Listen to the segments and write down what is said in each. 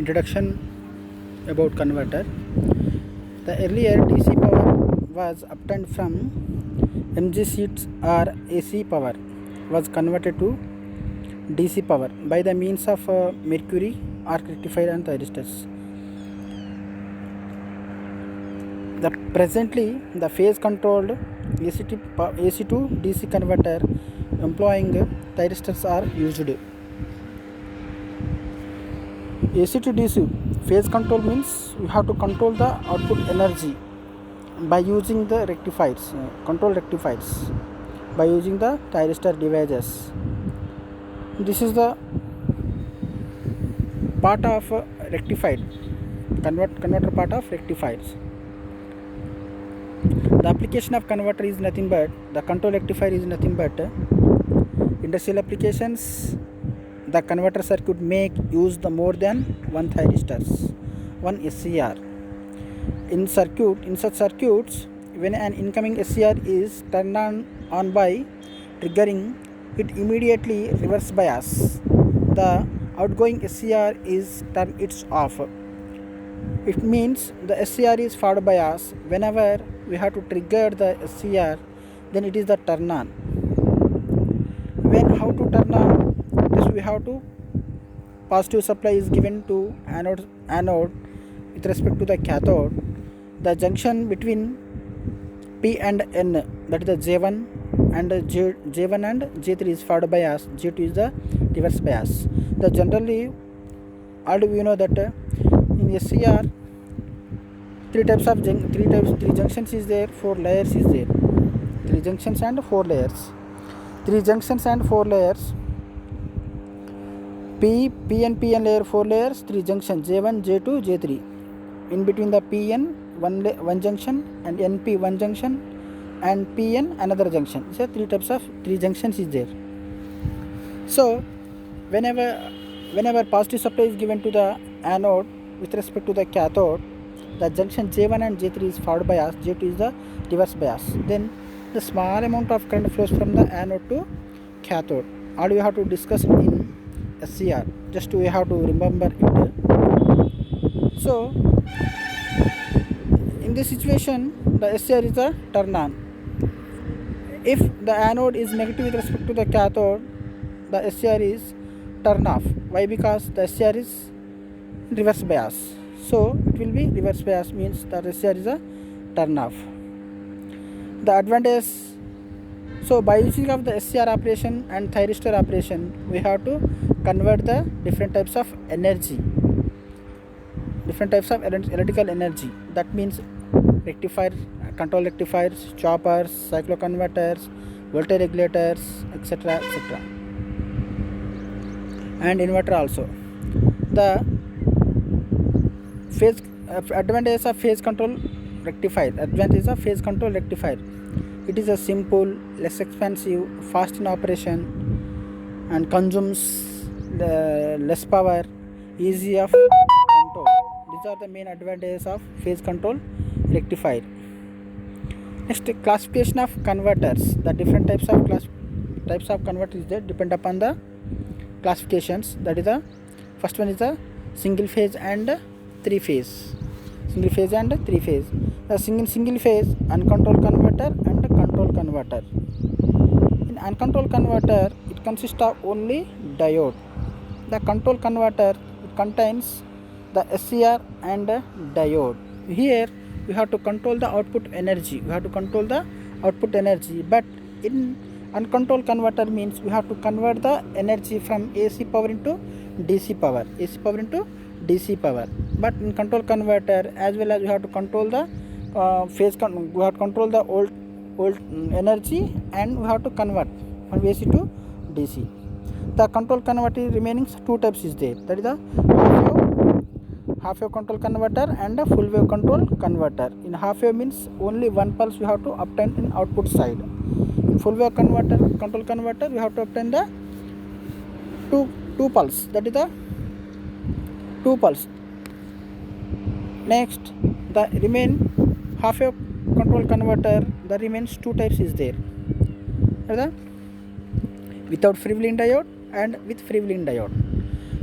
Introduction about converter. The earlier DC power was obtained from MG sheets or AC power was converted to DC power by the means of mercury arc rectifier and thyristors. Presently, the phase controlled AC to DC converter employing thyristors are used. AC to DC phase control means you have to control the output energy by using the rectifiers, control rectifiers, by using the thyristor devices. This is the part of rectified converter part of rectifiers. The application of converter is nothing but the control rectifier is nothing but industrial applications. The converter circuit make use the more than one thyristors, one SCR. In such circuits, when an incoming SCR is turned on by triggering, it immediately reverse bias. The outgoing SCR is turned it's off. It means the SCR is forward bias. Whenever we have to trigger the SCR, then it is the turn on. When how to turn on? Just we have to positive supply is given to anode with respect to the cathode. The junction between P and N, that is the J1 and J1 and J3 is forward bias, J2 is the reverse bias. The generally already we know that in SCR three junctions is there, 4 layers is there. 3 junctions and 4 layers. 3 junctions and 4 layers. P and PN layer 4 layers, 3 junctions J1, J2, J3. In between the PN one junction and NP one junction and PN another junction. So 3 junctions is there. So whenever positive supply is given to the anode with respect to the cathode, the junction J1 and J3 is forward bias, J2 is the reverse bias. Then the small amount of current flows from the anode to cathode. All we have to discuss in SCR, just we have to remember it. So in this situation, the SCR is a turn on. If the anode is negative with respect to the cathode, the SCR is turn off. Why? Because the SCR is reverse bias. So it will be reverse bias, means the SCR is a turn off. The advantage, so by using of the SCR operation and thyristor operation, we have to convert the different types of energy, different types of electrical energy. That means rectifier, control rectifiers, choppers, cycloconverters, voltage regulators, etc. and inverter also. The phase advantage of phase control rectifier. Advantage of phase control rectifier. It is a simple, less expensive, fast in operation, and consumes less power, easy of control. These are the main advantages of phase control rectifier. Next, classification of converters. The different types of converters there depend upon the classifications. That is the first one is the single phase and 3 phase. Single phase and 3 phase. The single phase uncontrolled converter and control converter. In uncontrolled converter, it consists of only diode. The control converter, it contains the SCR and diode. Here we have to control the output energy. But in uncontrolled converter means we have to convert the energy from AC power into DC power. But in control converter, as well as we have to control the we have to control the old energy, and we have to convert from AC to DC. The control converter remaining 2 types is there. That is the half wave control converter and a full wave control converter. In half wave means only one pulse we have to obtain in output side. In full wave control converter, we have to obtain the two pulse. That is the 2 pulse. Next, the remain half wave control converter, the remains 2 types is there. Without freewheeling diode and with freewheeling diode.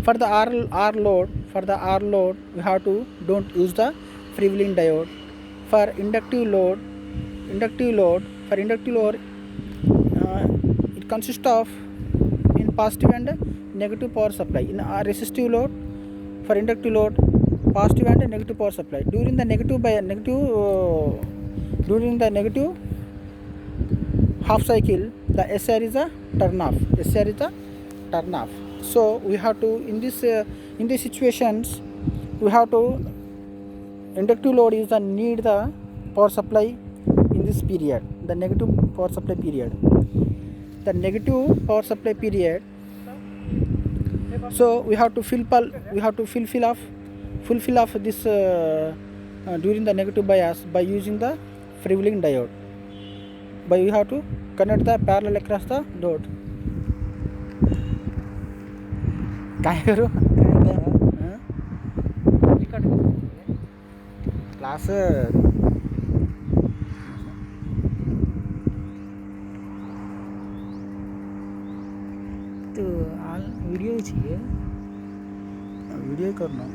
For the R load, for the R load we have to don't use the freewheeling diode. For inductive load it consists of in positive and negative power supply. In our resistive load, for inductive load, positive and negative power supply. During the negative half cycle, the SR is a turn off. So we have to in these situations we have to inductive load is the need the power supply in this period, the negative power supply period. So we have to fulfill off this during the negative bias by using the freewheeling diode. But we have to connect the parallel across the load. काय करू class तो video चाहिए video करना